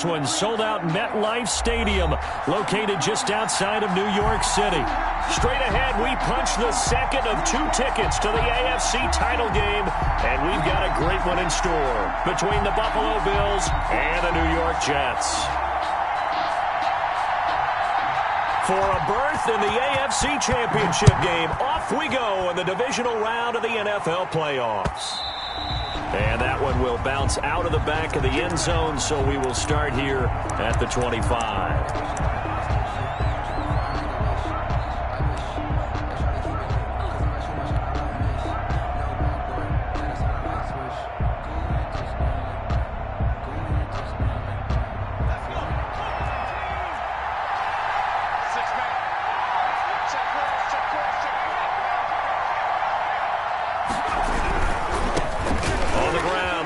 One sold out MetLife Stadium, located just outside of New York City. Straight ahead, we punch the second of 2 tickets to the AFC title game, and we've got a great one in store between the Buffalo Bills and the New York Jets. For a berth in the AFC Championship game, off we go in the divisional round of the NFL playoffs. And that one will bounce out of the back of the end zone, so we will start here at the 25.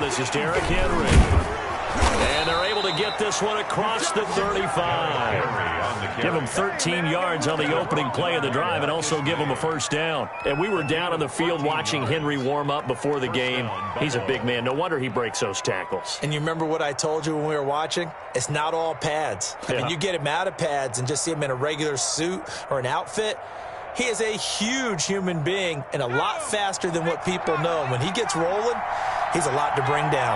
This is Derrick Henry. And they're able to get this one across the 35. Give him 13 yards on the opening play of the drive and also give him a first down. And we were down on the field watching Henry warm up before the game. He's a big man. No wonder he breaks those tackles. And you remember what I told you when we were watching? It's not all pads. I mean, you get him out of pads and just see him in a regular suit or an outfit. He is a huge human being and a lot faster than what people know. When he gets rolling, he's a lot to bring down.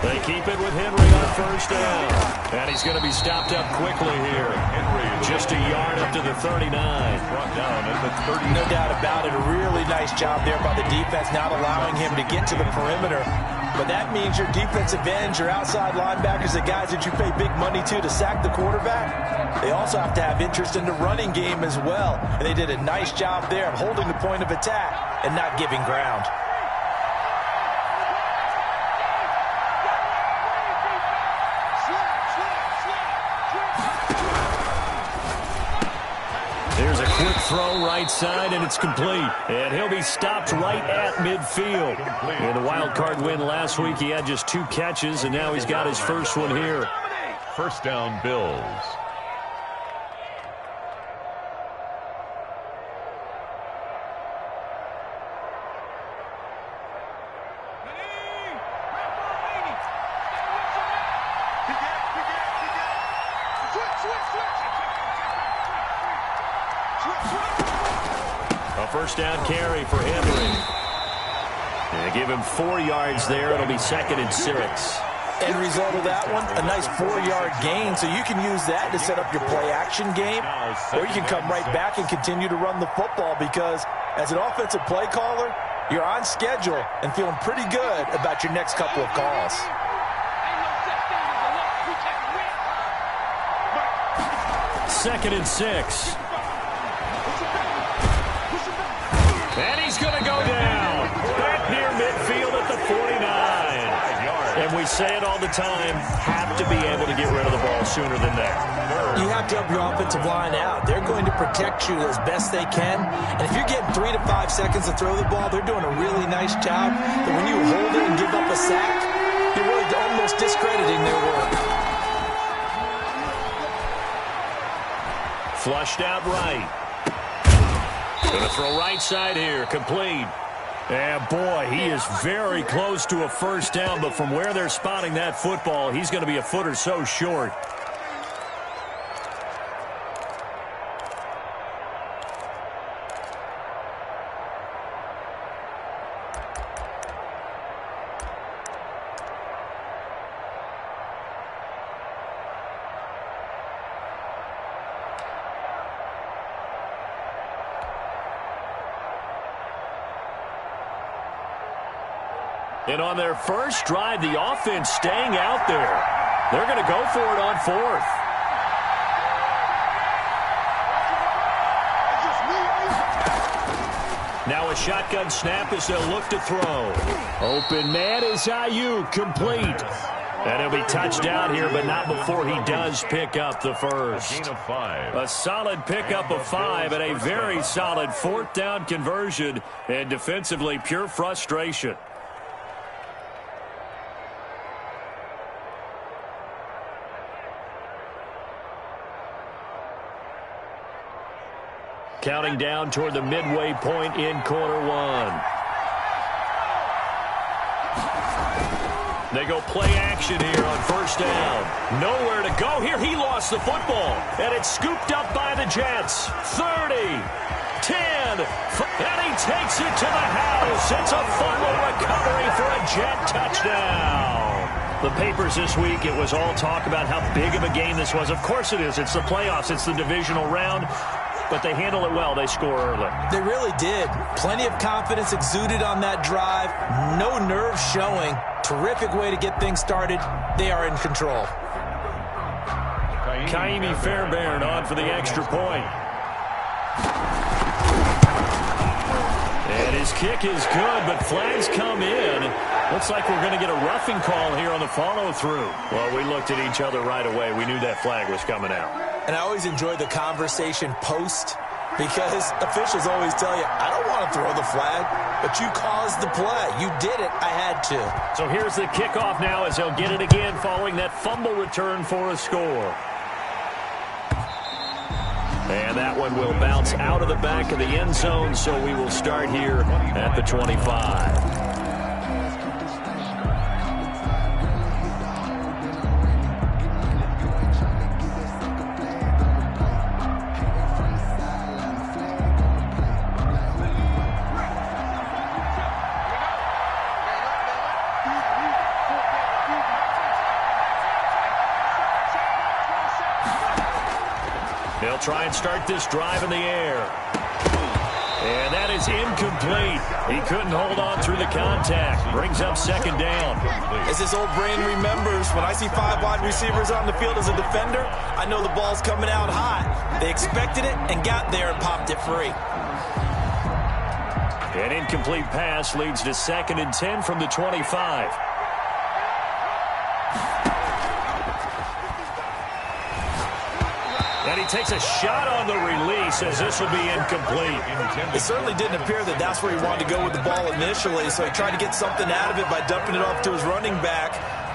They keep it with Henry on first down. And he's going to be stopped up quickly here. Just a yard up to the 39. Brought down at the 30. No doubt about it. A really nice job there by the defense, not allowing him to get to the perimeter. But that means your defensive ends, your outside linebackers, the guys that you pay big money to sack the quarterback, they also have to have interest in the running game as well. And they did a nice job there of holding the point of attack and not giving ground. There's a quick throw right side, and it's complete. And he'll be stopped right at midfield. In the wild card win last week, he had just 2 catches, and now he's got his first one here. First down, Bills. First down carry for Henry. And give him 4 yards there. It'll be 2nd and 6. End result of that one, a nice 4-yard gain. So you can use that to set up your play-action game, or you can come right back and continue to run the football because as an offensive play caller, you're on schedule and feeling pretty good about your next couple of calls. Second and 6. And he's going to go down back near midfield at the 49. And we say it all the time, have to be able to get rid of the ball sooner than that. You have to help your offensive line out. They're going to protect you as best they can. And if you're getting 3 to 5 seconds to throw the ball, they're doing a really nice job. But when you hold it and give up a sack, you're really almost discrediting their work. Flushed out right. Going to throw right side here, complete. And boy, he is very close to a first down, but from where they're spotting that football, he's going to be a foot or so short. And on their first drive, the offense staying out there. They're going to go for it on 4th. Now a shotgun snap as they'll look to throw. Open man is Ayuk, complete. And he'll be touchdown here, but not before he does pick up the first. Gain of 5. A solid pickup of 5 and a very solid 4th down conversion. And defensively, pure frustration. Counting down toward the midway point in quarter one. They go play action here on first down. Nowhere to go here. He lost the football. And it's scooped up by the Jets. 30, 10, and he takes it to the house. It's a fumble recovery for a Jet touchdown. The papers this week, it was all talk about how big of a game this was. Of course it is. It's the playoffs. It's the divisional round. But they handle it well. They score early. They really did. Plenty of confidence exuded on that drive. No nerves showing. Terrific way to get things started. They are in control. Kaimi Fairbairn on for the extra point. And his kick is good, but flags come in. Looks like we're going to get a roughing call here on the follow-through. Well, we looked at each other right away. We knew that flag was coming out. And I always enjoy the conversation post because officials always tell you, I don't want to throw the flag, but you caused the play. You did it. I had to. So here's the kickoff now as they'll get it again following that fumble return for a score. And that one will bounce out of the back of the end zone, so we will start here at the 25. They'll try and start this drive in the air. And that is incomplete. He couldn't hold on through the contact. Brings up second down. As his old brain remembers, when I see 5 wide receivers on the field as a defender, I know the ball's coming out hot. They expected it and got there and popped it free. An incomplete pass leads to 2nd and 10 from the 25. And he takes a shot on the release as this will be incomplete. It certainly didn't appear that that's where he wanted to go with the ball initially, so he tried to get something out of it by dumping it off to his running back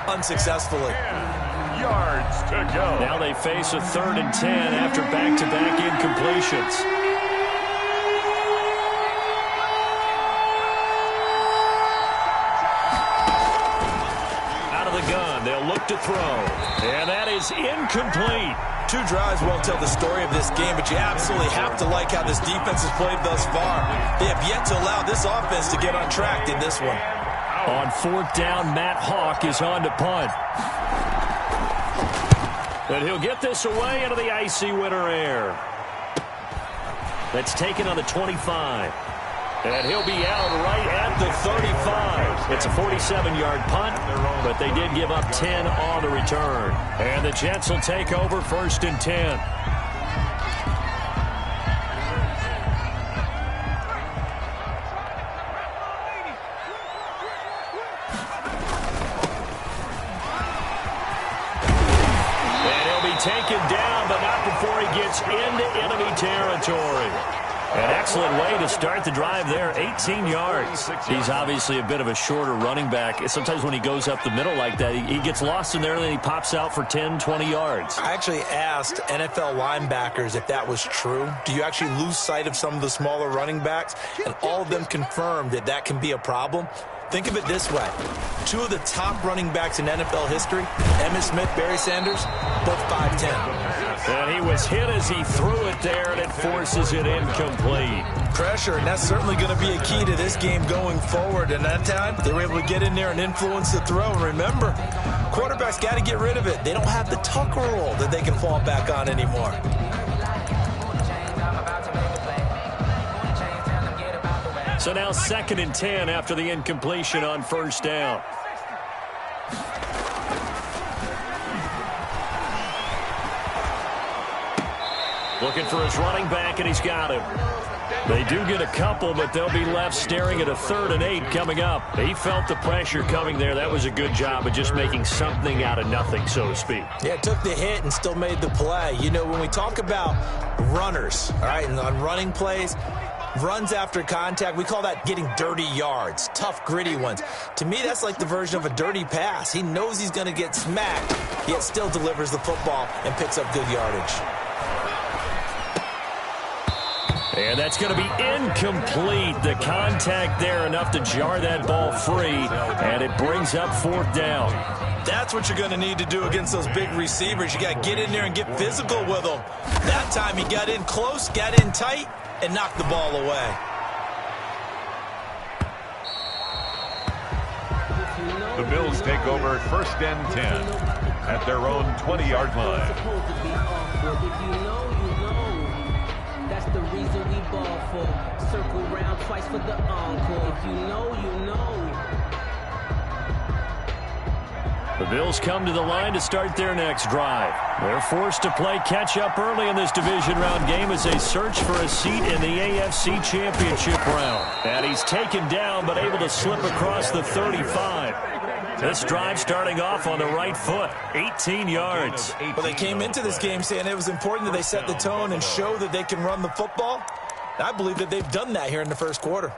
unsuccessfully. 10 yards to go. Now they face a 3rd and 10 after back-to-back incompletions. Out of the gun, they'll look to throw. And that is incomplete. 2 drives won't tell the story of this game, but you absolutely have to like how this defense has played thus far. They have yet to allow this offense to get on track in this one. On 4th down, Matt Hawk is on to punt. And he'll get this away into the icy winter air. That's taken on the 25. And he'll be out right at the 35. It's a 47-yard punt, but they did give up 10 on the return. And the Jets will take over 1st and 10. And he'll be taken down, but not before he gets into enemy territory. An excellent way to start the drive there, 18 yards. He's obviously a bit of a shorter running back. Sometimes when he goes up the middle like that, he gets lost in there and then he pops out for 10, 20 yards. I actually asked NFL linebackers if that was true. Do you actually lose sight of some of the smaller running backs? And all of them confirmed that that can be a problem. Think of it this way. 2 of the top running backs in NFL history, Emmitt Smith, Barry Sanders, both 5'10". And he was hit as he threw it there, and it forces it incomplete. Pressure, and that's certainly going to be a key to this game going forward. And that time, they were able to get in there and influence the throw. And remember, quarterbacks got to get rid of it. They don't have the tuck rule that they can fall back on anymore. So now 2nd and 10 after the incompletion on 1st down. Looking for his running back, and he's got him. They do get a couple, but they'll be left staring at a 3rd and 8 coming up. He felt the pressure coming there. That was a good job of just making something out of nothing, so to speak. Yeah, took the hit and still made the play. You know, when we talk about runners, all right, and on running plays, runs after contact, we call that getting dirty yards, tough, gritty ones. To me, that's like the version of a dirty pass. He knows he's going to get smacked, yet still delivers the football and picks up good yardage. And that's going to be incomplete. The contact there enough to jar that ball free, and it brings up 4th down. That's what you're going to need to do against those big receivers. You got to get in there and get physical with them. That time he got in close, got in tight, and knocked the ball away. The Bills take over 1st and 10 at their own 20-yard line. That's the reason we ball for. Circle round twice for the encore. If you know, you know. The Bills come to the line to start their next drive. They're forced to play catch-up early in this division round game as they search for a seat in the AFC Championship round. And he's taken down but able to slip across the 35. This drive starting off on the right foot, 18 yards. Well, they came into this game saying it was important that they set the tone and show that they can run the football. I believe that they've done that here in the first quarter.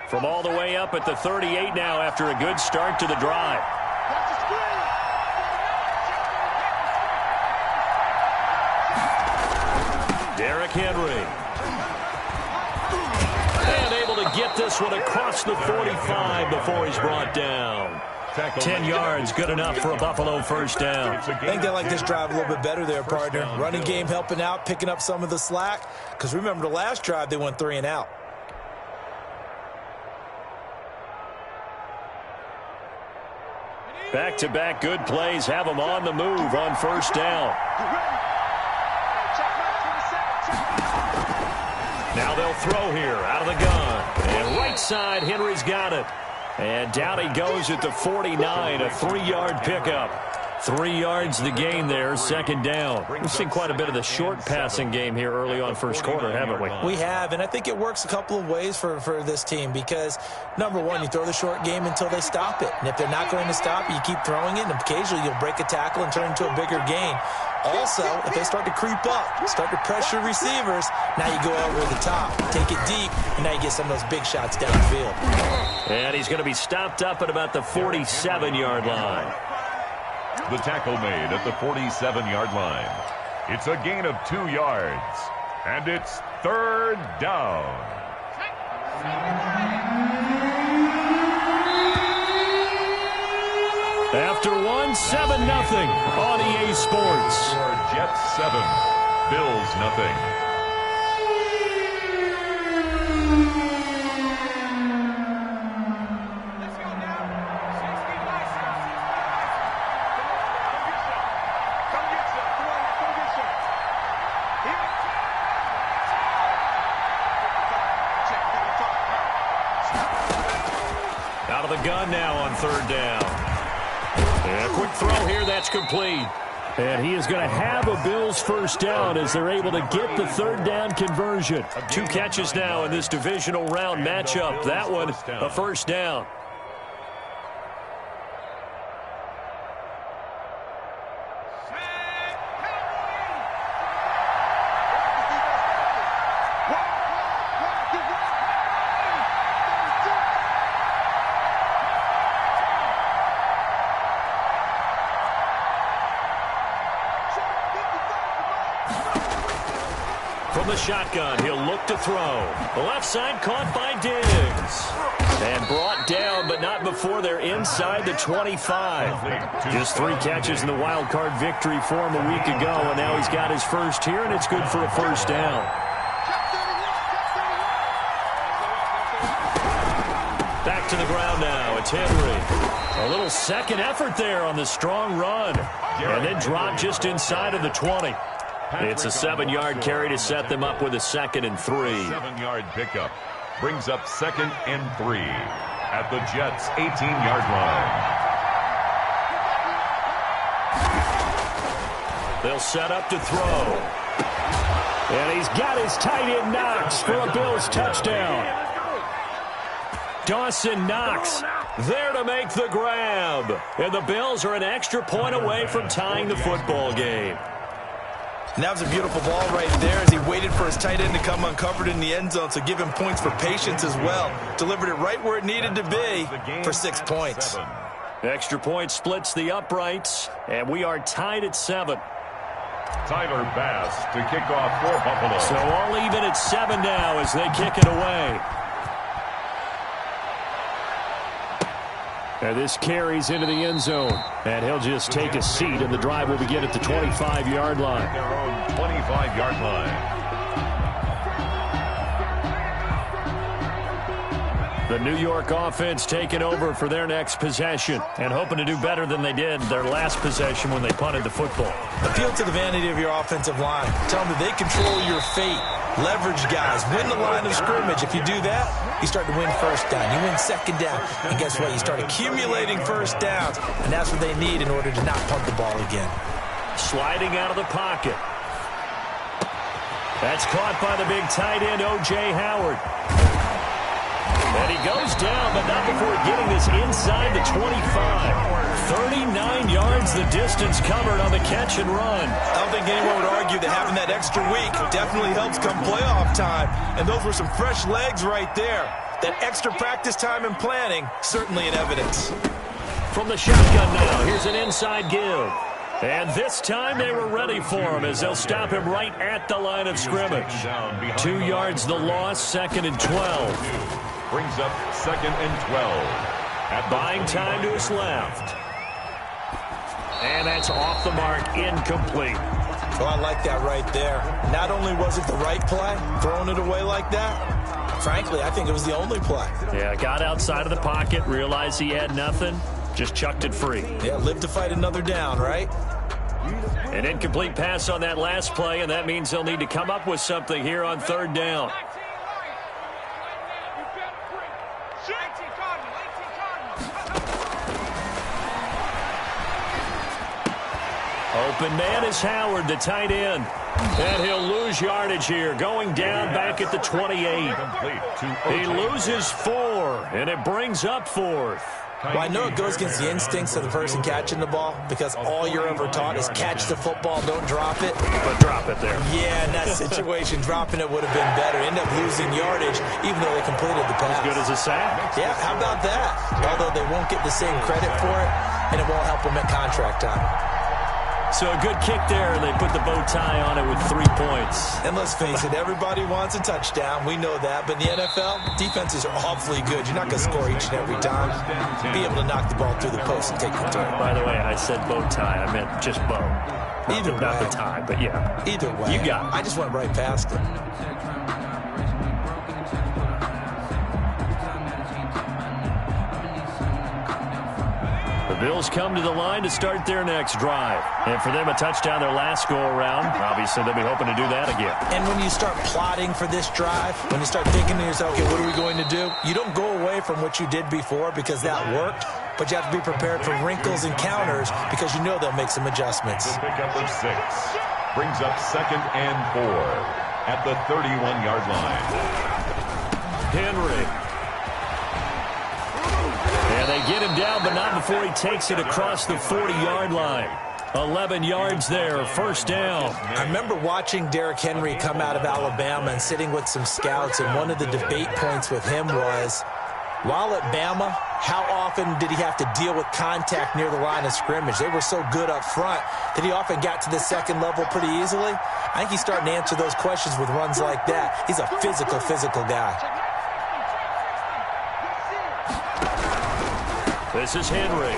From all the way up at the 38 now after a good start to the drive. Derrick Henry. And able to get this one across the 45 before he's brought down. 10 yards, good enough for a Buffalo 1st down. I think they like this drive a little bit better there, partner. Running game helping out, picking up some of the slack. Because remember, the last drive, they went 3 and out. Back-to-back good plays have them on the move on 1st down. Now they'll throw here out of the gun. And right side, Henry's got it. And down he goes at the 49, a 3-yard pickup. 3 yards the gain there, 2nd down. We've seen quite a bit of the short passing game here early on first quarter, haven't we? We have, and I think it works a couple of ways for this team because, number one, you throw the short game until they stop it. And if they're not going to stop it, you keep throwing it, and occasionally you'll break a tackle and turn it into a bigger gain. Also, if they start to creep up, start to pressure receivers, now you go over the top, take it deep, and now you get some of those big shots downfield. And he's going to be stopped up at about the 47-yard line. The tackle made at the 47-yard line. It's a gain of 2 yards, and it's 3rd down. After 1, 7-0 on EA Sports. Jets 7, Bills nothing. Out of the gun now on 3rd down. And a quick throw here, that's complete. And he is going to have a Bills 1st down as they're able to get the 3rd down conversion. 2 catches now in this divisional round matchup. That one, a 1st down. From the shotgun, he'll look to throw. The left side caught by Diggs. And brought down, but not before they're inside the 25. Just 3 catches in the wild card victory for him a week ago, and now he's got his first here, and it's good for a 1st down. Back to the ground now. It's Henry. A little second effort there on the strong run. And then dropped just inside of the 20. It's a 7-yard carry to set them up with a 2nd and 3. 7-yard pickup brings up 2nd and 3 at the Jets' 18-yard line. They'll set up to throw. And he's got his tight end Knox for a Bills touchdown. Dawson Knox there to make the grab. And the Bills are an extra point away from tying the football game. And that was a beautiful ball right there as he waited for his tight end to come uncovered in the end zone, so give him points for patience as well. Delivered it right where it needed to be for 6 points. Extra point splits the uprights, and we are tied at 7. Tyler Bass to kick off for Buffalo. So all even at 7 now as they kick it away. And this carries into the end zone. And he'll just take a seat, and the drive will begin at the 25-yard line. Their own 25-yard line. The New York offense taking over for their next possession and hoping to do better than they did their last possession when they punted the football. Appeal to the vanity of your offensive line. Tell them that they control your fate. Leverage guys. Win the line of scrimmage. If you do that, you start to win first down. You win second down. And guess what? You start accumulating first downs. And that's what they need in order to not punt the ball again. Sliding out of the pocket. That's caught by the big tight end, O.J. Howard. And he goes down, but not before getting this inside the 25. 39 yards the distance covered on the catch and run. I don't think anyone would argue that having that extra week definitely helps come playoff time. And those were some fresh legs right there. That extra practice time and planning, certainly in evidence. From the shotgun now, here's an inside give. And this time they were ready for him as they'll stop him right at the line of scrimmage. 2 yards the loss, 2nd and 12. Brings up 2nd and 12. Buying time to his left. And that's off the mark, incomplete. Oh, I like that right there. Not only was it the right play, throwing it away like that, frankly, I think it was the only play. Yeah, got outside of the pocket, realized he had nothing, just chucked it free. Yeah, live to fight another down, right? An incomplete pass on that last play, and that means they'll need to come up with something here on 3rd down. Open man is Howard, the tight end. And he'll lose yardage here, going down back at the 28. He loses 4, and it brings up 4th. Well, I know it goes against the instincts of the person catching the ball because all you're ever taught is catch the football, don't drop it. But drop it there. Yeah, in that situation, dropping it would have been better. End up losing yardage, even though they completed the pass. As good as a sack. Yeah, how about that? Although they won't get the same credit for it, and it won't help them at contract time. So a good kick there, and they put the bow tie on it with 3 points. And let's face it, everybody wants a touchdown. We know that. But in the NFL, defenses are awfully good. You're not going to score each and every time. Be able to knock the ball through the post and take the turn. By the way, I said bow tie. I meant just bow. Either way. Not the tie, but yeah. Either way. You got it. I just went right past it. The Bills come to the line to start their next drive. And for them, a touchdown their last go-around. Obviously, they'll be hoping to do that again. And when you start plotting for this drive, when you start thinking to yourself, okay, what are we going to do? You don't go away from what you did before because that worked, but you have to be prepared for wrinkles and counters because you know they'll make some adjustments. The pickup of 6 brings up 2nd and 4 at the 31-yard line. Henry. And they get him down, but not before he takes it across the 40-yard line. 11 yards there, 1st down. I remember watching Derrick Henry come out of Alabama and sitting with some scouts, and one of the debate points with him was, while at Bama, how often did he have to deal with contact near the line of scrimmage? They were so good up front that he often got to the second level pretty easily. I think he's starting to answer those questions with runs like that. He's a physical guy. This is Henry.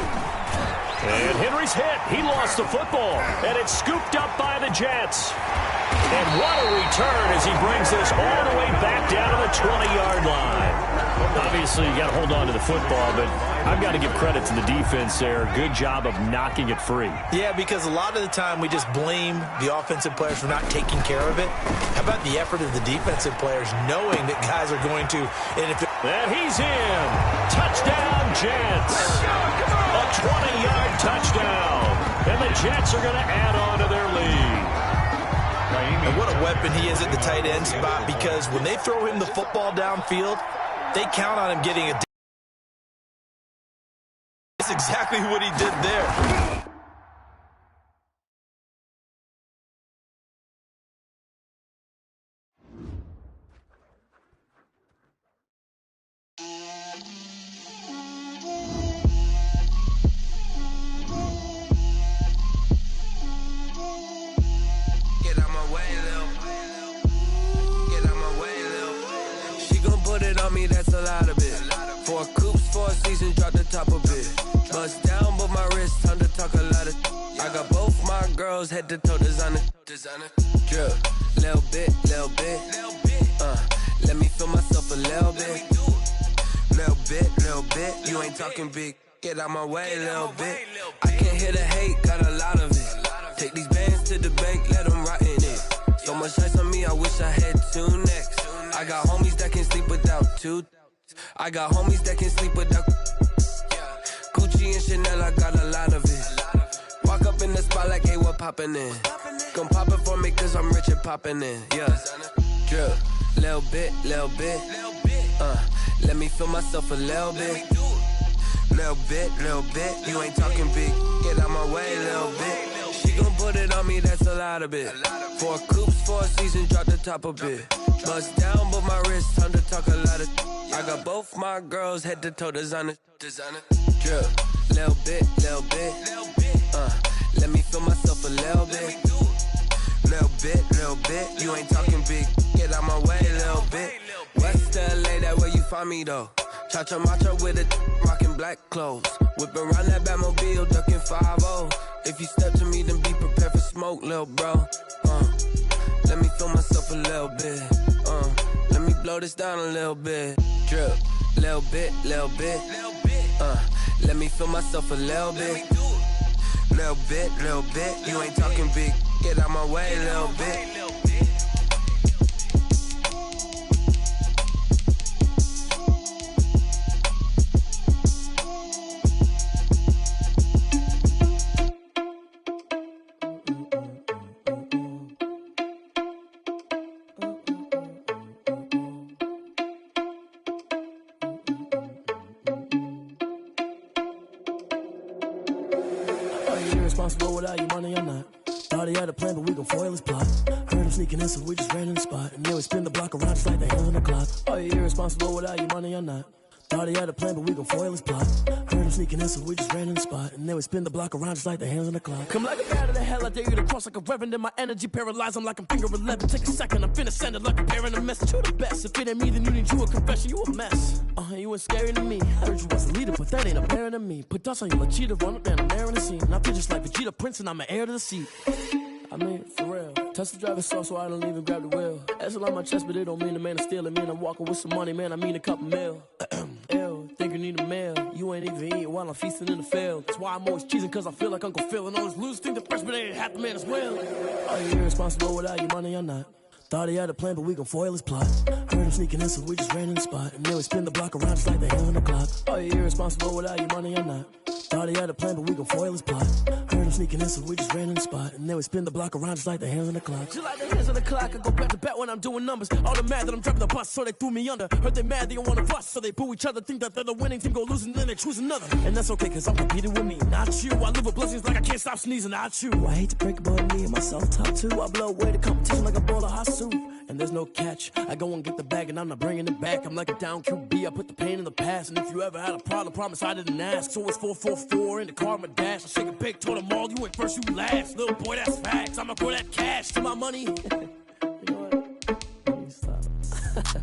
And Henry's hit. He lost the football. And it's scooped up by the Jets. And what a return as he brings this all the way back down to the 20-yard line. Obviously, you got to hold on to the football, but I've got to give credit to the defense there. Good job of knocking it free. Yeah, because a lot of the time we just blame the offensive players for not taking care of it. How about the effort of the defensive players knowing that guys are going to... And he's in. Touchdown, Jets. A 20-yard touchdown. And the Jets are going to add on to their lead. And what a weapon he is at the tight end spot, because when they throw him the football downfield, they count on him getting a... That's exactly what he did there. me, that's a lot of it. 4 coops, 4 seasons, drop the top a bit. Bust down, but my wrist, time to talk a lot of. I got both my girls head to toe designer. Drip, little bit. Let me feel myself a little bit. Little bit. You ain't talking big. Get out my way, little bit. I can't hear the hate, got a lot of it. Take these bands to the bank, let them rot in it. So much ice on me, I wish I had 2 necks. I got homies that can sleep without 2. I got homies that can sleep without. Gucci and Chanel, I got a lot of it. Walk up in the spot like, hey, what poppin' in? Come pop it for me, cause I'm rich and poppin' in. Yeah, drip, little bit. Let me feel myself a little bit. Little bit. You ain't talking big. Get out my way, little bit. She gon' put it on me, that's a lot of it. 4 coops, 4 seasons, drop the top a bit. Bust down, but my wrist, time to talk a lot of. I got both my girls head to toe designer. Drip, little bit. Let me feel myself a little bit. Little bit. You ain't talking big. Get out my way, little bit. West LA, that where you find me though. Cha-cha matcha with it, rockin' black clothes. Whippin' around that Batmobile, duckin' 5-0. If you step to me, then be prepared for smoke, lil' bro. Let me feel myself a little bit. Let me blow this down a little bit. Drip, little bit. Let me feel myself a little bit. Little bit. You ain't talking big. Get out my way, little bit. Irresponsible without your money or not. Thought he had a plan, but we gon' foil his plot. Heard him sneaking in, so we just ran in the spot. And then we spin the block around just like the hands on the clock. Are you irresponsible without your money or not? Thought he had a plan, but we gon' foil his plot. Heard him sneaking in, so we just ran in the spot. And then we spin the block around just like the hands on the clock. Come like a bat of the hell, I dare you to cross like a reverend. In my energy paralyzed, I'm like I'm finger 11. Take a second, I'm finna send it like a parent a message. You the best, if it ain't me, then you need you a confession. You a mess, you ain't scary to me. I heard you was a leader, but that ain't apparent to me. Put dust on you like cheetah, run up down, I'm there in the scene. And I feel just like Vegeta Prince, and I'm an heir to the seat. I mean, for real. Touch the driver's soft, so I don't even grab the wheel. That's on my chest, but it don't mean the man is stealing. Man, I'm walking with some money, man, I mean a couple mil. Ew, think you need a meal. You ain't even eating while I'm feasting in the field. That's why I'm always cheesing, cause I feel like Uncle Phil. And all those losers think the freshman ain't half the man as well. Are you irresponsible without your money or not? Thought he had a plan, but we gon' foil his plot. Heard him sneaking in, so we just ran in the spot. And then we spin the block around just like the hands on the clock. Are you irresponsible without your money or not? Thought he had a plan, but we gon' foil his plot. Heard him sneaking in, so we just ran in the spot. And then we spin the block around just like the hands on the clock. Just like the hands on the clock, I go back to back when I'm doing numbers. All the mad that I'm driving the bus, so they threw me under. Heard they mad, they don't wanna bust, so they boo each other. Think that they're the winning team, go losing, then they choose another. And that's okay, cause I'm competing with me, not you. I live with blessings like I can't stop sneezing, not you. I hate to break it, but me and myself top two. I blow away the competition like a bowl of hot soup. And there's no catch. I go and get the bag and I'm not bringing it back. I'm like a down QB, I put the pain in the past. And if you ever had a problem, promise I didn't ask. So it's 444 in the car, my dash. I shake a big, told them all, you ain't first, you last. Little boy, that's facts. I'ma throw that cash to my money. You know what?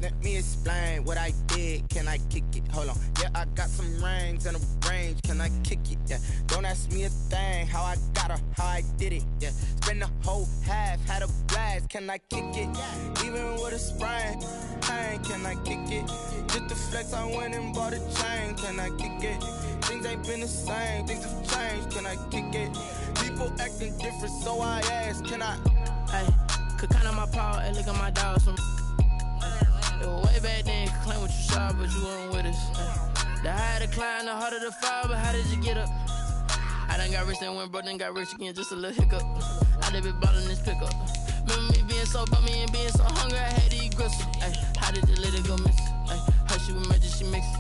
Let me explain what I did. Can I kick it? Hold on. Yeah, I got some rings and a range. Can I kick it? Yeah. Don't ask me a thing. How I got her, how I did it. Yeah. Spend the whole half, had a blast. Can I kick it? Even with a sprain. Hey, can I kick it? Just the flex, I went and bought a chain. Can I kick it? Things ain't been the same. Things have changed. Can I kick it? People acting different, so I ask. Can I? Hey, could count on my power and look at my dogs from. It was way back then, could claim what you saw, but you weren't with us. The higher the climb, the harder the fall, but how did you get up? I done got rich and went broke, then got rich again, just a little hiccup. I done been ballin' this pickup. Remember me being so bummy and being so hungry, I had to eat gristle. How did you let it go miss? Her she was magic, she mixed.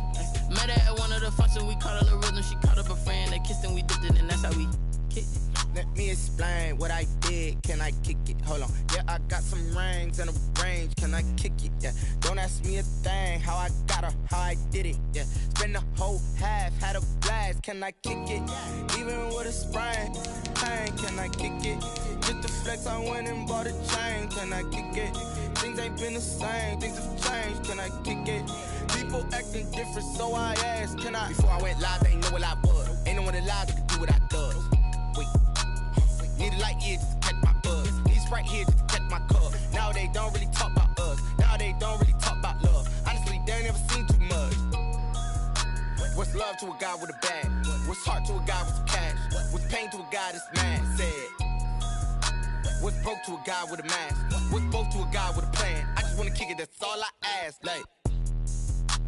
Met her at one of the functions, we caught her the rhythm, she caught up a friend, they kissed and we dipped it, and that's how we kicked it. Let me explain what I did. Can I kick it? Hold on. Yeah, I got some rings and a range. Can can I kick it? Yeah, don't ask me a thing, how I got her, how I did it. Yeah, spend the whole half, had a blast, can I kick it? Even with a sprain, pain, can I kick it? Just to flex, I went and bought a chain, can I kick it? Things ain't been the same, things have changed, can I kick it? People acting different, so I asked, can I? Before I went live, they ain't know what I was. Ain't no one alive that could do what I does. Wait, need a light here just to catch my buzz. Need Sprite here just to catch my cup. Now they don't really talk about us. Now they don't really talk about love. Honestly, they ain't never seen too much. What's love to a guy with a bag? What's heart to a guy with some cash? What's pain to a guy that's mad? Said. What's broke to a guy with a mask? What's both to a guy with a plan? I just wanna kick it, that's all I ask. Like,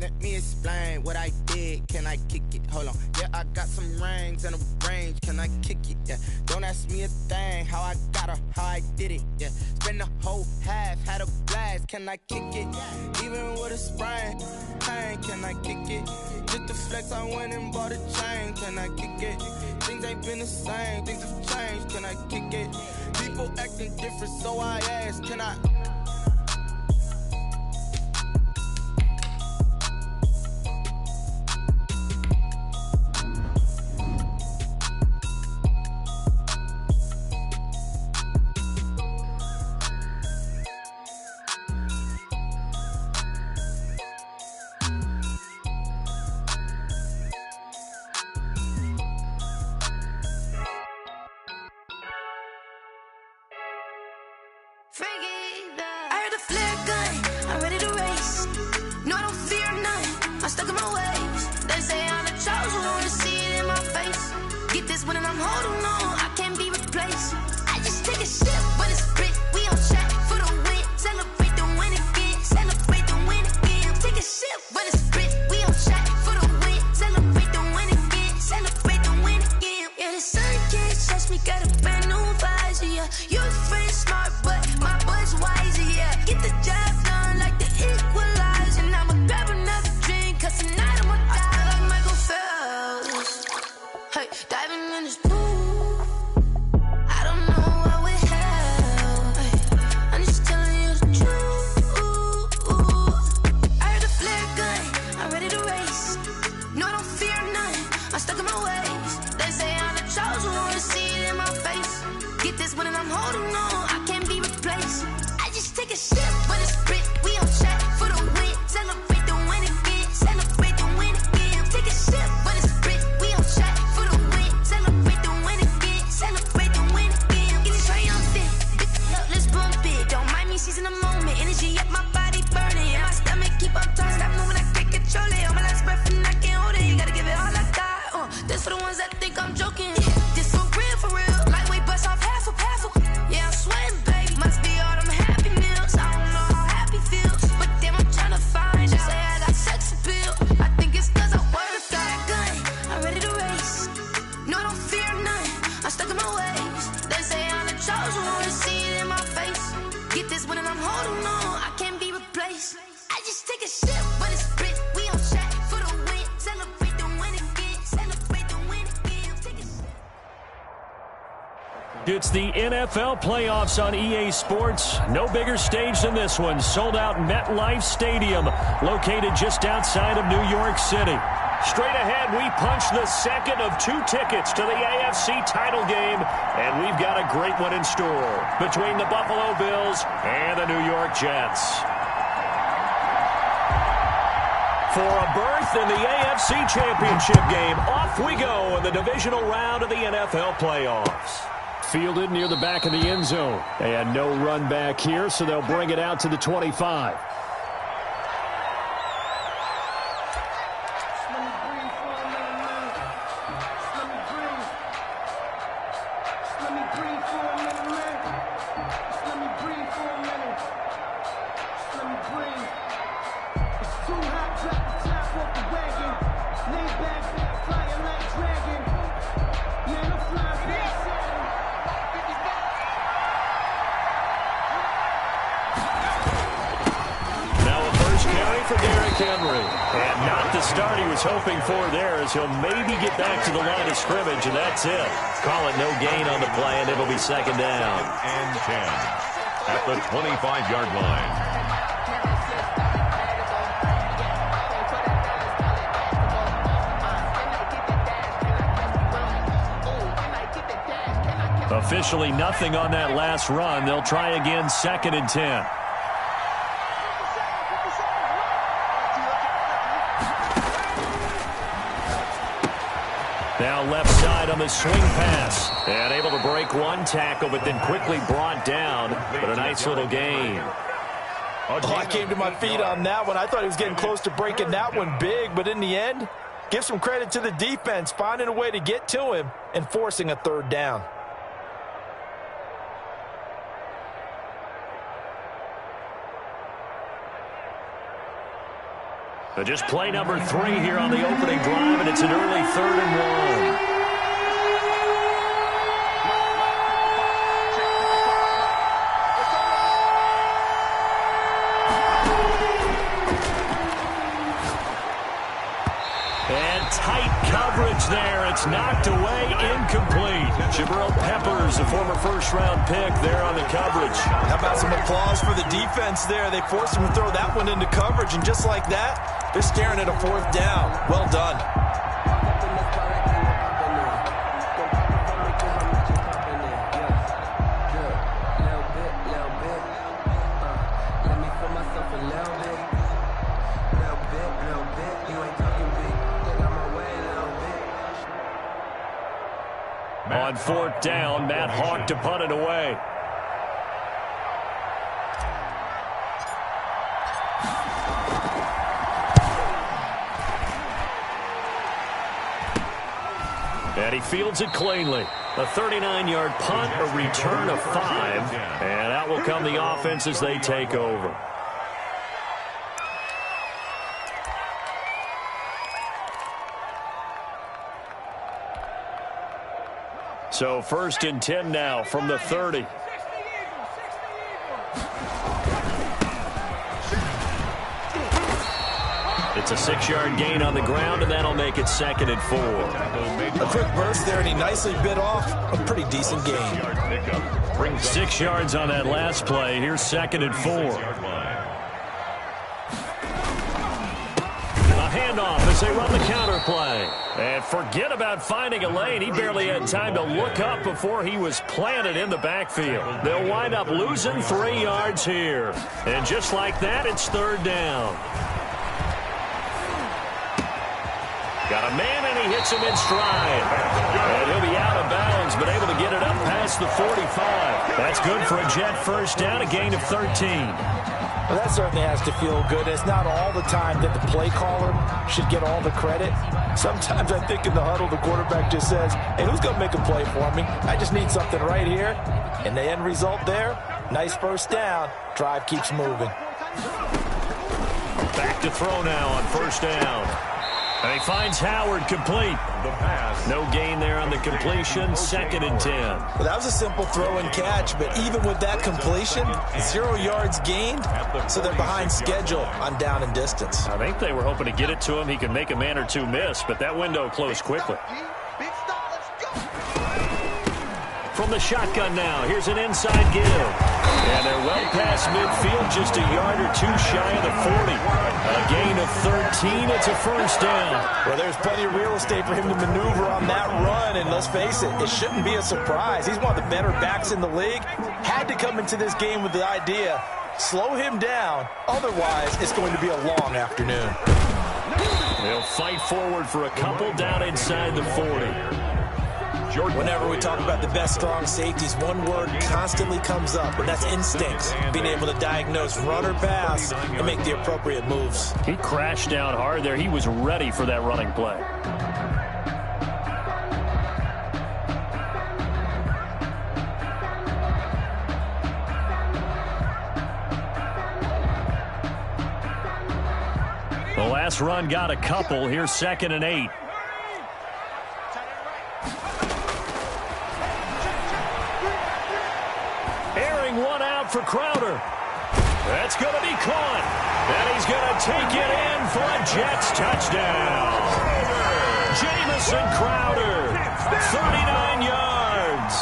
let me explain what I did. Can I kick it? Hold on. Yeah, I got some rings and a range. Can I kick it? Yeah. Don't ask me a thing. How I got her, how I did it. Yeah. Spend the whole half, had a blast. Can I kick it? Even with a sprain, pain. Can I kick it? Just to flex, I went and bought a chain. Can I kick it? Things ain't been the same. Things have changed. Can I kick it? People acting different, so I ask. Can I? I heard the flare gun, I'm ready to race. No, I don't fear none, I'm stuck in my ways. They say I'm the chosen one, to see it in my face. Get this one and I'm holding on, I can't be replaced. I just take a sip, but it's split, we on track for the win. Celebrate the win again, celebrate the win again. Take a sip, but it's split, we on track for the win. Celebrate the win again, celebrate the win again. Yeah, the sun can't touch me, got a brand new visor, yeah. You're friend smart, but my boy's wiser, yeah. Get the job done like the equalizer. And I'ma grab another drink, cause tonight I'ma die like Michael Phelps. Hey, diving in this pool, I don't know what we have. Hey, I'm just telling you the truth. I heard the flare gun, I'm ready to race. No, I don't fear none, I'm stuck in my ways. They say I'm the chosen one, to see it in my face. Get this one and I'm holding on, I can't be replaced. I just take a sip, but it's split, we on track for the win. Celebrate the win again, celebrate the win again. Take a sip, but it's split, we on track for the win. Celebrate the win again, celebrate the win again. Get it triumphant, look, let's bump it. Don't mind me seizing the moment, energy up my body burning. And my stomach keep on turning, stop moving, I can't control it. On my last breath and I can't hold it, you gotta give it all I got. This for the ones that think I'm joking. This for real, lightweight bust off half a paddle. Yeah, I'm sweating, baby, must be all them happy meals. I don't know how happy feels, but damn, I'm tryna find out. Say I got sex appeal, I think it's cause I work. Got a gun, I'm ready to race. No, I don't fear none, I'm stuck in my ways. They say I'm the chosen one, to see it in my face. Get this one and I'm holding on, I can't be replaced. I just take a sip, but it's split, we on track for the win. Celebrate the win again, celebrate the win again. Take a sip. It's the NFL playoffs on EA Sports. No bigger stage than this one. Sold out MetLife Stadium, located just outside of New York City. Straight ahead, we punch the second of 2 tickets to the AFC title game, and we've got a great one in store between the Buffalo Bills and the New York Jets. For a berth in the AFC Championship game, off we go in the divisional round of the NFL playoffs. Fielded near the back of the end zone. And no run back here, so they'll bring it out to the 25. And not the start he was hoping for there, as he'll maybe get back to the line of scrimmage, and that's it. Call it no gain on the play, and it'll be second down. And 10 at the 25-yard line. officially nothing on that last run. They'll try again, 2nd and 10. Now left side on the swing pass. And able to break one tackle, but then quickly brought down. But a nice little gain. Oh, I came to my feet on that one. I thought he was getting close to breaking that one big, but in the end, give some credit to the defense, finding a way to get to him and forcing a 3rd down. So just play number 3 here on the opening drive, and it's an early 3rd and 1. Tight coverage there. It's knocked away, incomplete. Jabril Peppers, a former first-round pick there on the coverage. How about some applause for the defense there? They forced him to throw that one into coverage, and just like that, they're staring at a 4th down. Well done. On 4th down, Matt Hawk to punt it away. And he fields it cleanly. A 39-yard punt, a return of 5. And out will come the offense as they take over. So 1st and 10 now from the 30. It's a 6-yard gain on the ground, and that'll make it 2nd and 4. A quick burst there, and he nicely bit off a pretty decent gain. 6 yards on that last play. Here's 2nd and 4. Handoff as they run the counter play. And forget about finding a lane. He barely had time to look up before he was planted in the backfield. They'll wind up losing 3 yards here. And just like that, it's 3rd down. Got a man, and he hits him in stride. And he'll be out of bounds, but able to get it up past the 45. That's good for a Jet 1st down, a gain of 13. Well, that certainly has to feel good. It's not all the time that the play caller should get all the credit. Sometimes I think in the huddle, the quarterback just says, hey, who's going to make a play for me? I just need something right here. And the end result there, nice 1st down. Drive keeps moving. Back to throw now on 1st down. And he finds Howard complete. No gain there on the completion, 2nd and 10. Well, that was a simple throw and catch, but even with that completion, 0 yards gained, so they're behind schedule on down and distance. I think they were hoping to get it to him. He could make a man or two miss, but that window closed quickly. From the shotgun now, here's an inside give. And they're well past midfield, just a yard or 2 shy of the 40. A gain of 13, it's a 1st down. Well, there's plenty of real estate for him to maneuver on that run, and let's face it, it shouldn't be a surprise. He's one of the better backs in the league. Had to come into this game with the idea, slow him down, otherwise it's going to be a long afternoon. They'll fight forward for a couple down inside the 40. Whenever we talk about the best strong safeties, one word constantly comes up, and that's instincts. Being able to diagnose run or pass and make the appropriate moves. He crashed down hard there. He was ready for that running play. The last run got a couple. Here's 2nd and 8. One out for Crowder. That's going to be caught. And he's going to take it in for a Jets touchdown. Jamison Crowder, 39 yards.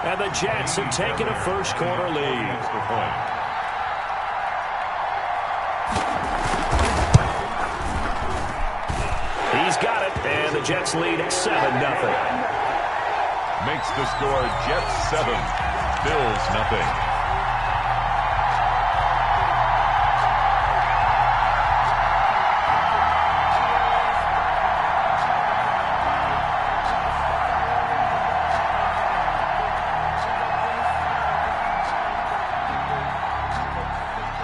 And the Jets have taken a first-quarter lead. He's got it, and the Jets lead 7-0. makes the score Jets 7, Bills nothing.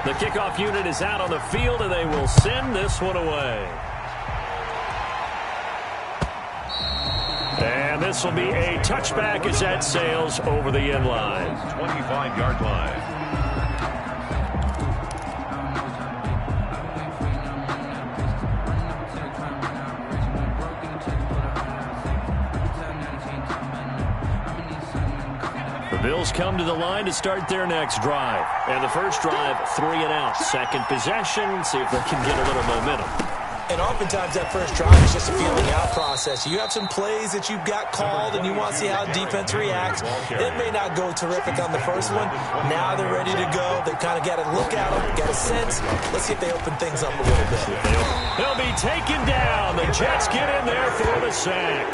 The kickoff unit is out on the field, and they will send this one away. And this will be a touchback as that sails over the end line. 25-yard line. Bills come to the line to start their next drive. And the first drive, 3 and out. Second possession, see if they can get a little momentum. And oftentimes that first drive is just a feeling out process. You have some plays that you've got called and you want to see how defense reacts. It may not go terrific on the first one. Now they're ready to go. They've kind of got to look at them, get a sense. Let's see if they open things up a little bit. They'll be taken down. The Jets get in there for the sack.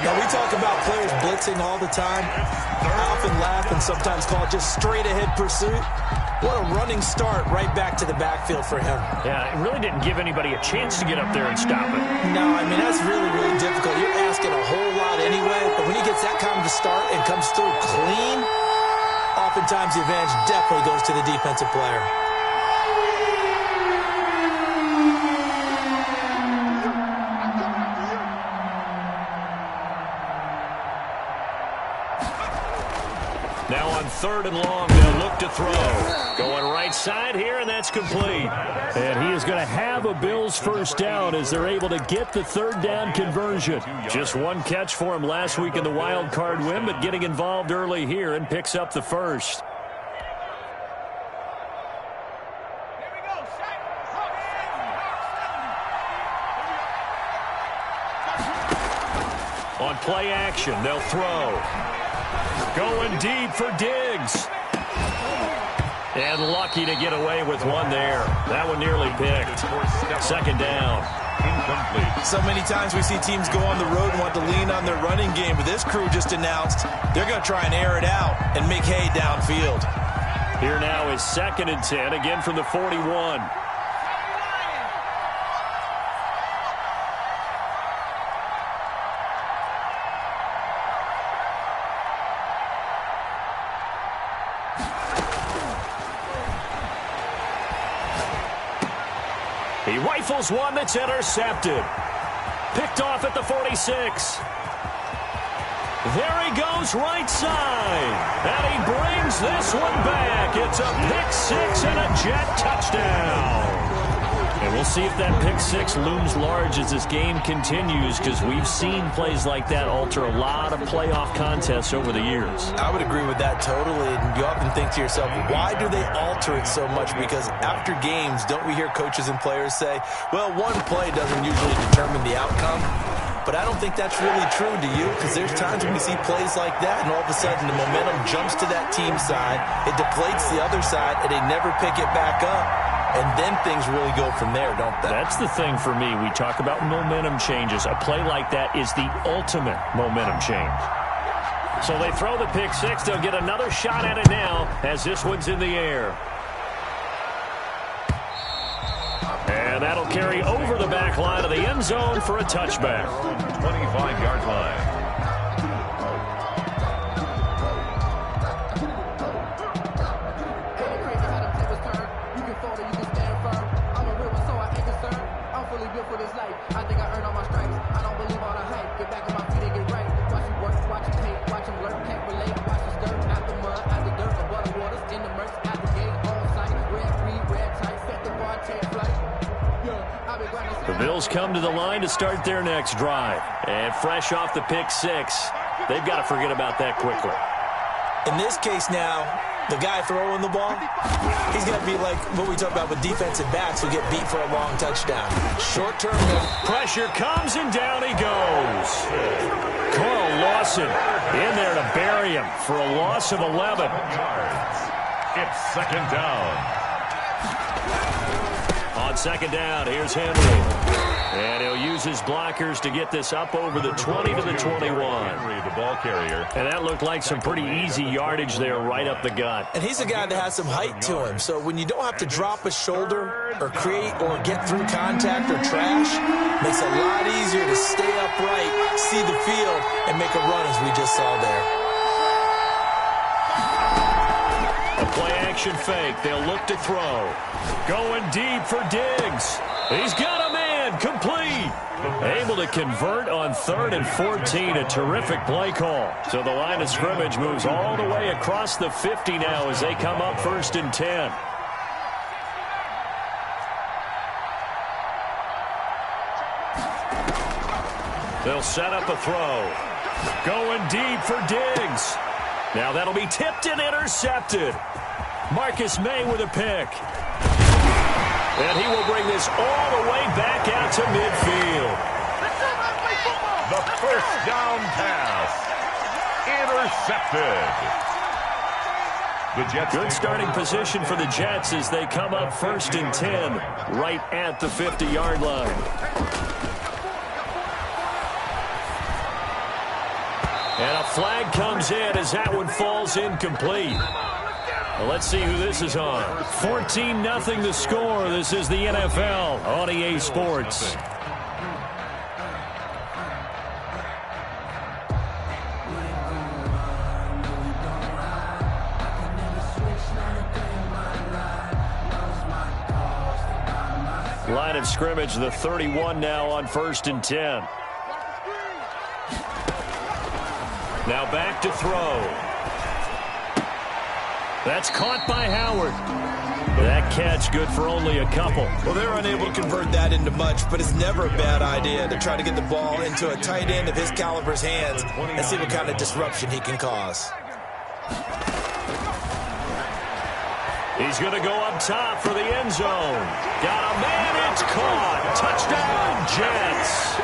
Now we talk about players blitzing all the time. I often laugh and sometimes call it just straight ahead pursuit. What a running start right back to the backfield for him. Yeah, it really didn't give anybody a chance to get up there and stop it. No, I mean, that's really, really difficult. You're asking a whole lot anyway, but when he gets that kind of a start and comes through clean, oftentimes the advantage definitely goes to the defensive player. Now on 3rd and long, they'll look to throw. Going right side here, and that's complete. And he is going to have a Bills first down as they're able to get the 3rd down conversion. Just one catch for him last week in the wild card win, but getting involved early here and picks up the first. On play action, they'll throw. Going deep for Diggs. And lucky to get away with one there. That one nearly picked. 2nd down. Incomplete. So many times we see teams go on the road and want to lean on their running game, but this crew just announced they're going to try and air it out and make hay downfield. Here now is 2nd and 10, again from the 41. He rifles one that's intercepted. Picked off at the 46. There he goes right side. And he brings this one back. It's a pick 6 and a Jet touchdown. And we'll see if that pick 6 looms large as this game continues, because we've seen plays like that alter a lot of playoff contests over the years. I would agree with that totally. And you often think to yourself, why do they alter it so much? Because after games, don't we hear coaches and players say, well, one play doesn't usually determine the outcome? But I don't think that's really true, do you? Because there's times when we see plays like that, and all of a sudden the momentum jumps to that team side, it deflates the other side, and they never pick it back up. And then things really go from there, don't they? That's the thing for me. We talk about momentum changes. A play like that is the ultimate momentum change. So they throw the pick 6. They'll get another shot at it now as this one's in the air. And that'll carry over the back line of the end zone for a touchback. 25-yard line. The Bills come to the line to start their next drive. And fresh off the pick 6, they've got to forget about that quickly. In this case now, the guy throwing the ball, he's going to be like what we talk about with defensive backs who get beat for a long touchdown. Short-term pressure comes, and down he goes. Carl Lawson in there to bury him for a loss of 11. It's 2nd down. On On second down, here's Henry. And he'll use his blockers to get this up over the 20 to the 21. Henry, the ball carrier. And that looked like some pretty easy yardage there right up the gut. And he's a guy that has some height to him. So when you don't have to drop a shoulder or create or get through contact or trash, makes it a lot easier to stay upright, see the field, and make a run as we just saw there. A play-action fake. They'll look to throw. Going deep for Diggs. He's got a man. Complete. Able to convert on 3rd and 14. A terrific play call. So the line of scrimmage moves all the way across the 50 now as they come up 1st and 10. They'll set up a throw. Going deep for Diggs. Now that'll be tipped and intercepted. Marcus May with a pick. And he will bring this all the way back out to midfield. The first down pass. Intercepted. The Jets. Good starting position for the Jets as they come up 1st and 10 right at the 50-yard line. And a flag comes in as that one falls incomplete. Well, let's see who this is on. 14-0 the score. This is the NFL on EA Sports. Line of scrimmage, the 31 now on 1st and 10. Now back to throw. That's caught by Howard. That catch good for only a couple. Well, they're unable to convert that into much, but it's never a bad idea to try to get the ball into a tight end of his caliber's hands and see what kind of disruption he can cause. He's going to go up top for the end zone. Got a man, it's caught. Touchdown, Jets.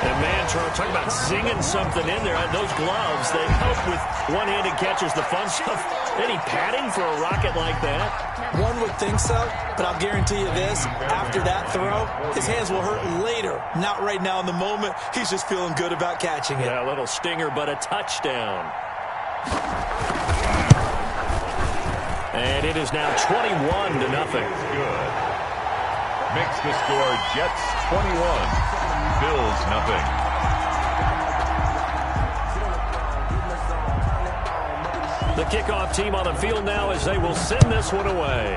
And man, talking about zinging something in there. Those gloves, they help with one-handed catches, the fun stuff. Any padding for a rocket like that? One would think so, but I'll guarantee you this. After that throw, his hands will hurt later. Not right now in the moment. He's just feeling good about catching it. Yeah, a little stinger, but a touchdown. And it is now 21-0. Good. Makes the score Jets 21. Bills nothing. The kickoff team on the field now as they will send this one away.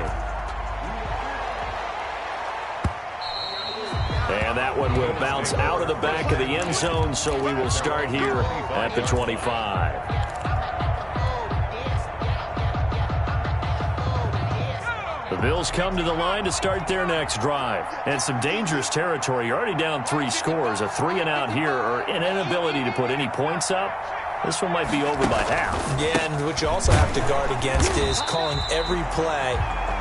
And that one will bounce out of the back of the end zone, so we will start here at the 25. The Bills come to the line to start their next drive. And some dangerous territory. You're already down 3 scores. A 3-and-out here or an inability to put any points up. This one might be over by half. Yeah, and what you also have to guard against is calling every play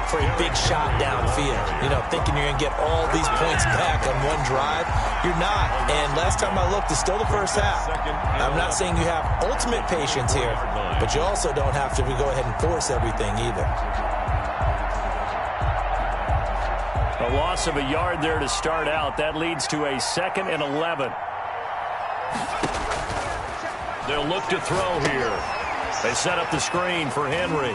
for a big shot downfield. You know, thinking you're going to get all these points back on one drive. You're not. And last time I looked, it's still the first half. I'm not saying you have ultimate patience here, but you also don't have to go ahead and force everything either. A loss of a yard there to start out. That leads to a 2nd and 11. They'll look to throw here. They set up the screen for Henry.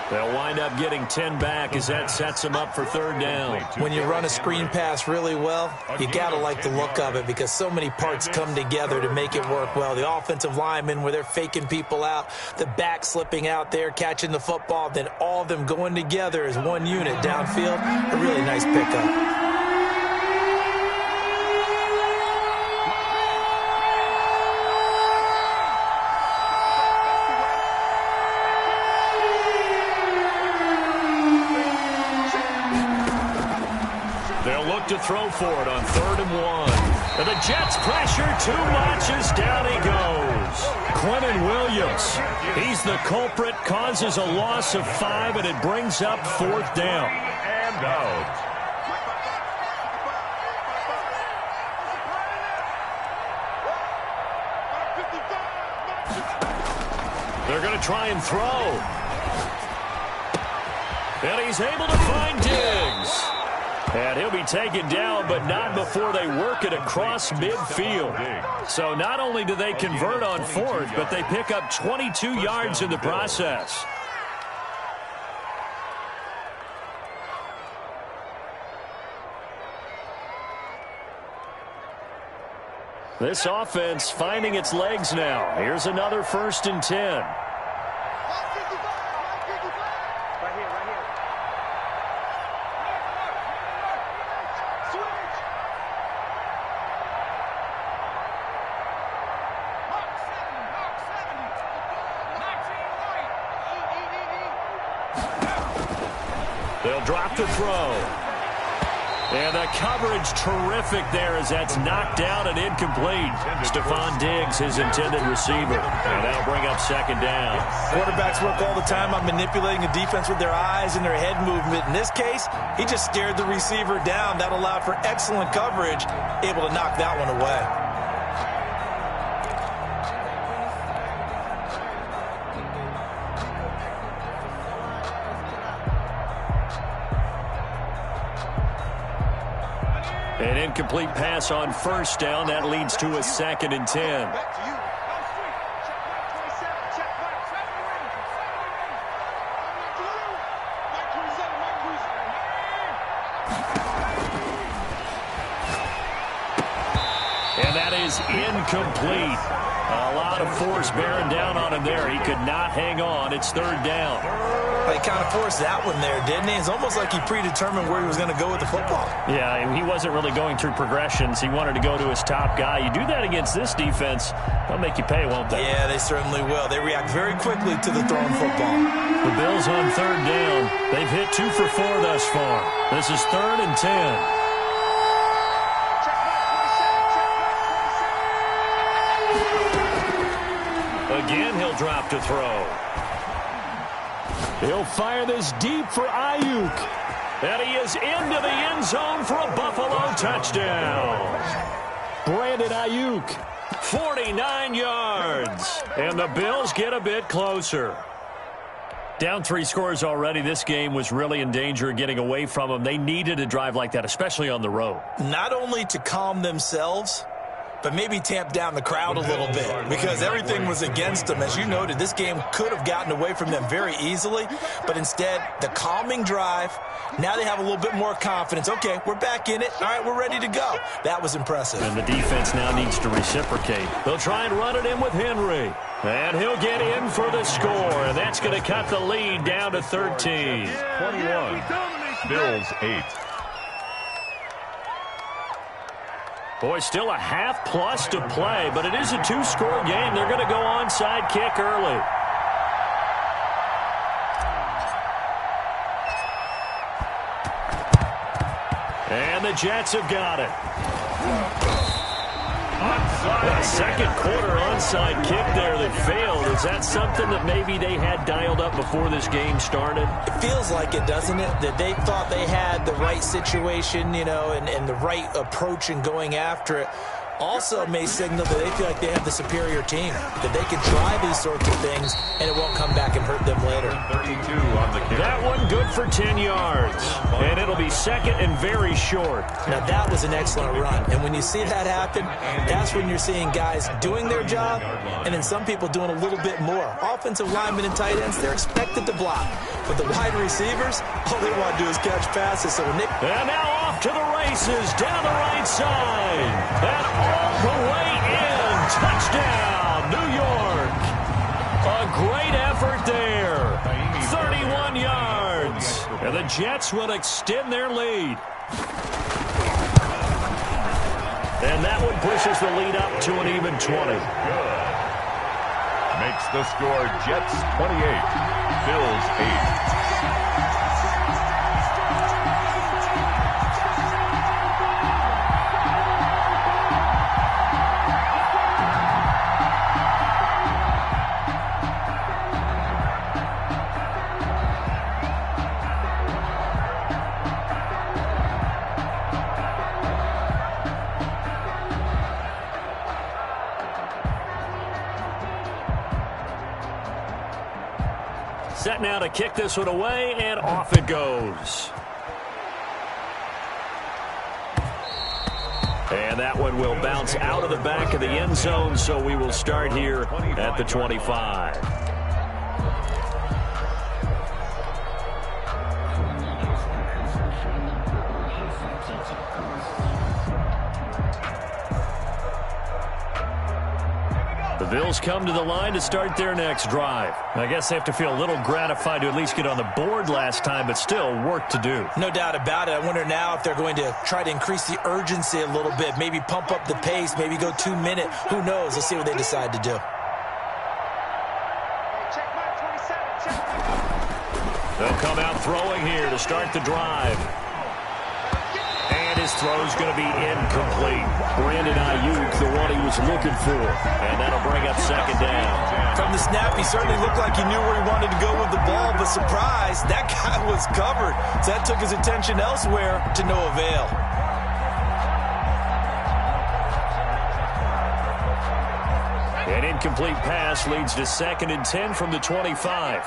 They'll wind up getting 10 back as that sets them up for 3rd down. When you run a screen pass really well, you got to like the look of it because so many parts come together to make it work well. The offensive linemen where they're faking people out, the back slipping out there, catching the football, then all of them going together as one unit downfield. A really nice pickup. To throw for it on 3rd and 1. And the Jets pressure too much as down he goes. Quentin Williams, he's the culprit, causes a loss of 5, and it brings up 4th down. And out. They're going to try and throw. And he's able to find Diggs. And he'll be taken down, but not before they work it across midfield. So not only do they convert on fourth, but they pick up 22 yards in the process. This offense finding its legs now. Here's another 1st and 10. They'll drop the throw. And the coverage terrific there as that's knocked down and incomplete. Stephon Diggs, his intended receiver. And that'll bring up 2nd down. Quarterbacks work all the time on manipulating a defense with their eyes and their head movement. In this case, he just stared the receiver down. That allowed for excellent coverage, able to knock that one away. An incomplete pass on 1st down. That leads to a 2nd and 10. And that is incomplete. A lot of force bearing down on him there. He could not hang on. It's 3rd down. He kind of forced that one there, didn't he? It's almost like he predetermined where he was going to go with the football. Yeah, he wasn't really going through progressions. He wanted to go to his top guy. You do that against this defense, they'll make you pay, won't they? Yeah, they certainly will. They react very quickly to the thrown football. The Bills on 3rd down. They've hit 2 for 4 thus far. This is 3rd and 10. Again, he'll drop to throw. He'll fire this deep for Ayuk. And he is into the end zone for a Buffalo touchdown. Brandon Ayuk, 49 yards. And the Bills get a bit closer. Down 3 scores already. This game was really in danger of getting away from them. They needed a drive like that, especially on the road. Not only to calm themselves, but maybe tamp down the crowd a little bit because everything was against them. As you noted, this game could have gotten away from them very easily, but instead, the calming drive, now they have a little bit more confidence. Okay, we're back in it. All right, we're ready to go. That was impressive. And the defense now needs to reciprocate. They'll try and run it in with Henry. And he'll get in for the score, and that's going to cut the lead down to 13. 21, Bills 8. Boy, still a half-plus to play, but it is a 2-score game. They're going to go onside kick early. And the Jets have got it. A second quarter onside kick there that failed. Is that something that maybe they had dialed up before this game started? It feels like it, doesn't it? That they thought they had the right situation, you know, and the right approach in going after it. Also may signal that they feel like they have the superior team, that they can try these sorts of things and it won't come back and hurt them later. 32 on the kick. That one good for 10 yards. And it'll be 2nd and very short. Now that was an excellent run. And when you see that happen, that's when you're seeing guys doing their job and then some people doing a little bit more. Offensive linemen and tight ends, they're expected to block. But the wide receivers, all they want to do is catch passes. So when and now off to the races down the right side. And all the way in. Touchdown, New York. A great effort there. 31 yards. And the Jets will extend their lead. And that one pushes the lead up to an even 20. Good. Makes the score Jets 28, Bills 8. set now to kick this one away, and off it goes. And that one will bounce out of the back of the end zone, so we will start here at the 25. The Bills come to the line to start their next drive. I guess they have to feel a little gratified to at least get on the board last time, but still work to do. No doubt about it. I wonder now if they're going to try to increase the urgency a little bit, maybe pump up the pace, maybe go 2 minute. Who knows? Let's see what they decide to do. They'll come out throwing here to start the drive. And his throw's going to be incomplete. Brandon Ayuk, the one he was looking for. And that'll bring up second down. From the snap, he certainly looked like he knew where he wanted to go with the ball, but surprise, that guy was covered. So that took his attention elsewhere to no avail. An incomplete pass leads to 2nd and 10 from the 25.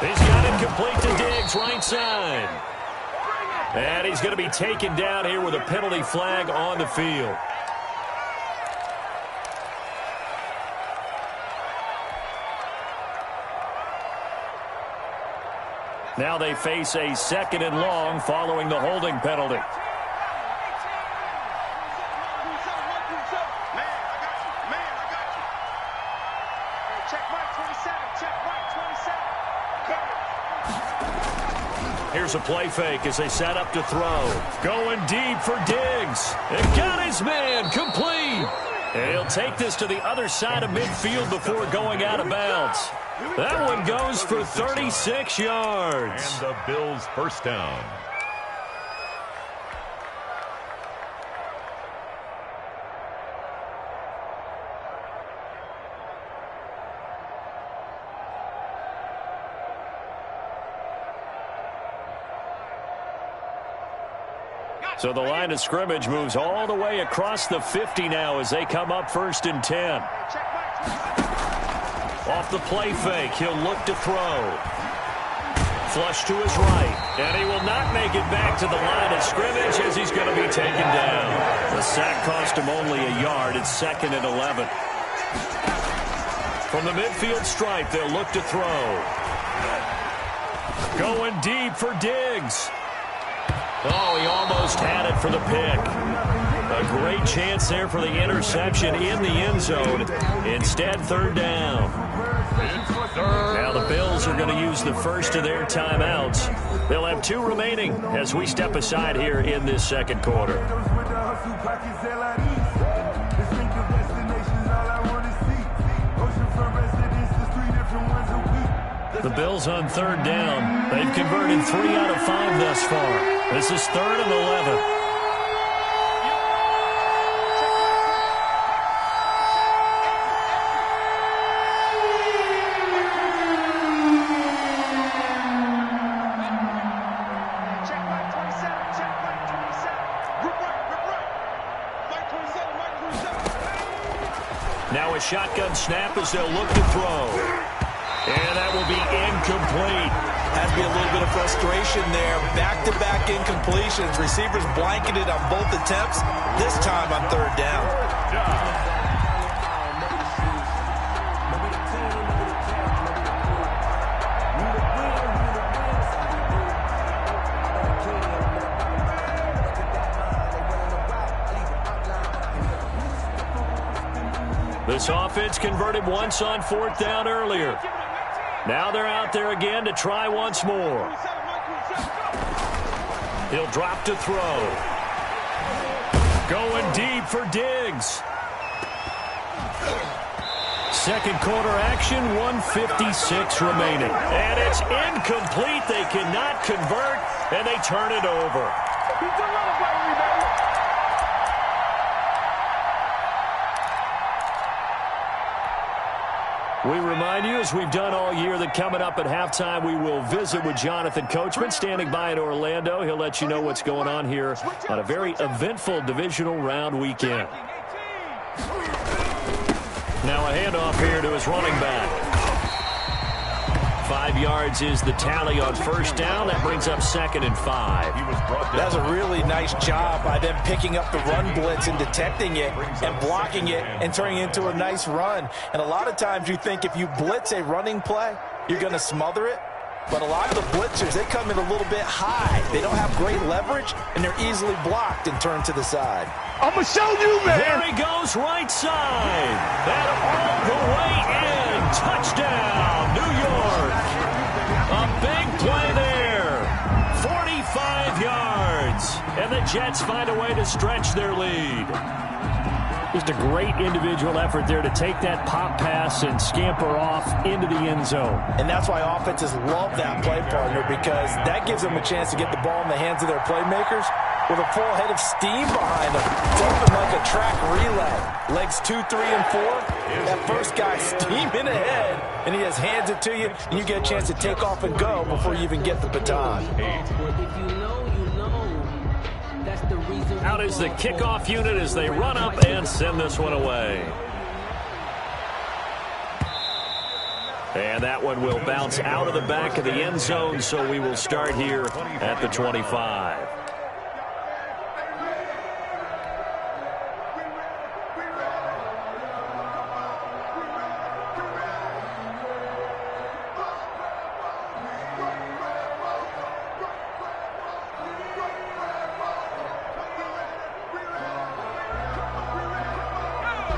He's got it complete to Diggs, right side. And he's going to be taken down here with a penalty flag on the field. Now they face a 2nd and long following the holding penalty. Here's a play fake as they set up to throw. Going deep for Diggs. And got his man complete. And he'll take this to the other side of midfield before going out of bounds. That one goes for 36 yards. And the Bills' first down. So the line of scrimmage moves all the way across the 50 now as they come up 1st and 10. Off the play fake, he'll look to throw. Flush to his right, and he will not make it back to the line of scrimmage as he's going to be taken down. The sack cost him only a yard. It's 2nd and 11. From the midfield stripe, they'll look to throw. Going deep for Diggs. Oh, he almost had it for the pick. A great chance there for the interception in the end zone. Instead, 3rd down. Now the Bills are going to use the first of their timeouts. They'll have 2 remaining as we step aside here in this 2nd quarter. The Bills on 3rd down. They've converted 3 out of 5 thus far. This is 3rd and 11. Now a shotgun snap as they'll look to throw. And that will be incomplete. Has to be a little bit of frustration there. Back-to-back incompletions. Receivers blanketed on both attempts. This time on 3rd down. This offense converted once on 4th down earlier. Now they're out there again to try once more. He'll drop to throw. Going deep for Diggs. 2nd quarter action, 1:56 remaining. And it's incomplete. They cannot convert, and they turn it over. We remind you, as we've done all year, that coming up at halftime, we will visit with Jonathan Coachman, standing by in Orlando. He'll let you know what's going on here on a very eventful divisional round weekend. Now a handoff here to his running back. 5 yards is the tally on first down. That brings up 2nd and 5. That's a really nice job by them picking up the run blitz and detecting it and blocking it and turning it into a nice run. And a lot of times you think if you blitz a running play, you're going to smother it. But a lot of the blitzers, they come in a little bit high. They don't have great leverage, and they're easily blocked and turned to the side. I'm going to show you, man. There he goes, right side. And all the way in. Touchdown, New York. A big play there. 45 yards. And the Jets find a way to stretch their lead. Just a great individual effort there to take that pop pass and scamper off into the end zone. And that's why offenses love that play partner, because that gives them a chance to get the ball in the hands of their playmakers with a full head of steam behind them. It's open like a track relay. Legs 2, 3, and 4. That first guy steaming ahead, and he just hands it to you, and you get a chance to take off and go before you even get the baton. Out is the kickoff unit as they run up and send this one away. And that one will bounce out of the back of the end zone, so we will start here at the 25.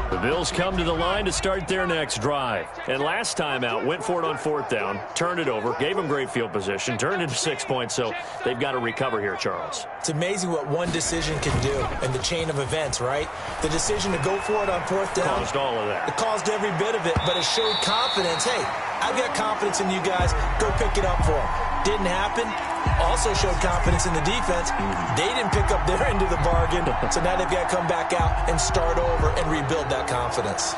The Bills come to the line to start their next drive. And last time out, went for it on 4th down, turned it over, gave them great field position, turned into 6 points, so they've got to recover here, Charles. It's amazing what one decision can do in the chain of events, right? The decision to go for it on 4th down. Caused all of that. It caused every bit of it, but it showed confidence. Hey, I've got confidence in you guys. Go pick it up for them. Didn't happen. Also showed confidence in the defense. They didn't pick up their end of the bargain, so now they've got to come back out and start over and rebuild that confidence.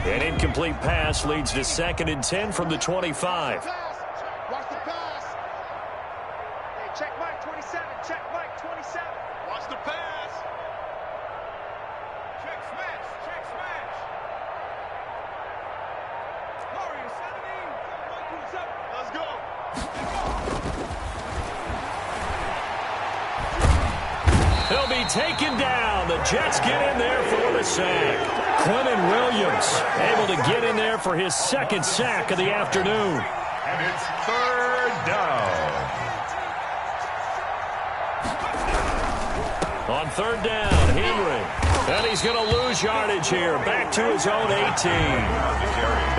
An incomplete pass leads to 2nd and 10 from the 25. He'll be taken down. The Jets get in there for the sack. Quentin Williams able to get in there for his 2nd sack of the afternoon. And it's 3rd down. On 3rd down, Henry. And he's going to lose yardage here. Back to his own 18.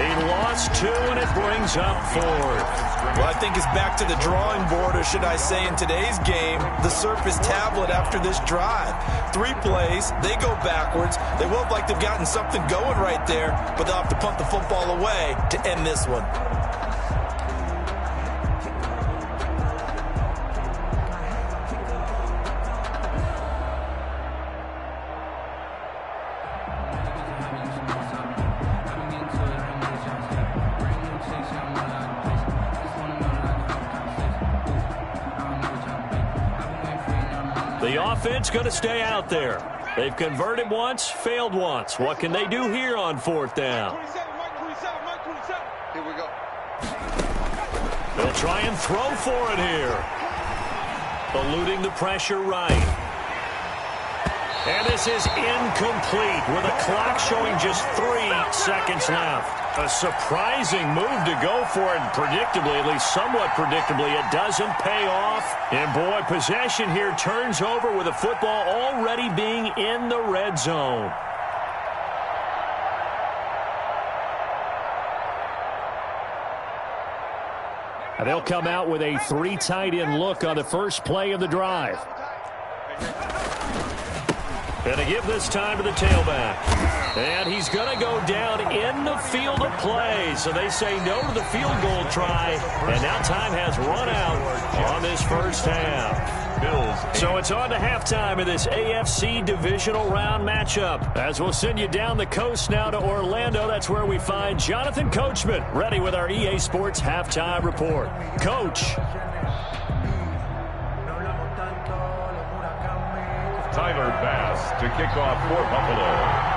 He lost 2, and it brings up 4th. Well, I think it's back to the drawing board, or should I say in today's game, the Surface tablet after this drive. 3 plays, they go backwards. They look like they've gotten something going right there, but they'll have to punt the football away to end this one. The offense going to stay out there. They've converted once, failed once. What can they do here on 4th down? Here we go. They'll try and throw for it here. Eluding the pressure right. And this is incomplete with a clock showing just 3 seconds left. A surprising move to go for it, and predictably, at least somewhat predictably, it doesn't pay off. And boy, possession here turns over with the football already being in the red zone. And they'll come out with a 3 tight end look on the first play of the drive. And to give this time to the tailback. And he's going to go down in the field of play. So they say no to the field goal try. And now time has run out on this first half. So it's on to halftime of this AFC divisional round matchup. As we'll send you down the coast now to Orlando. That's where we find Jonathan Coachman ready with our EA Sports halftime report. Coach. Tyler Bass to kick off for Buffalo.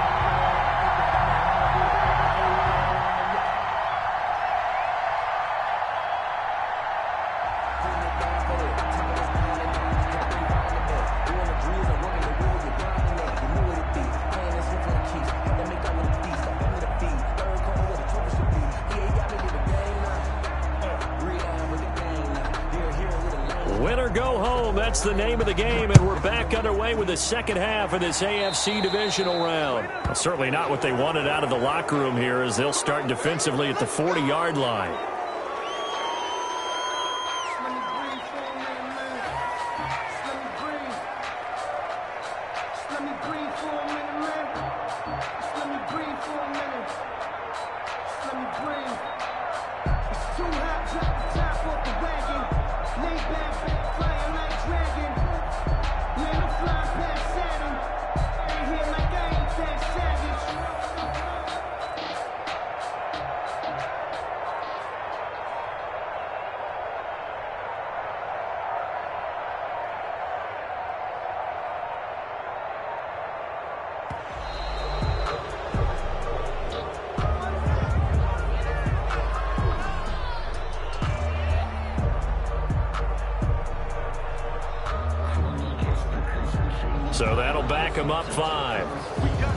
Win or go home, that's the name of the game, and we're back underway with the second half of this AFC divisional round. Well, certainly not what they wanted out of the locker room here, as they'll start defensively at the 40-yard line. So that'll back him up 5.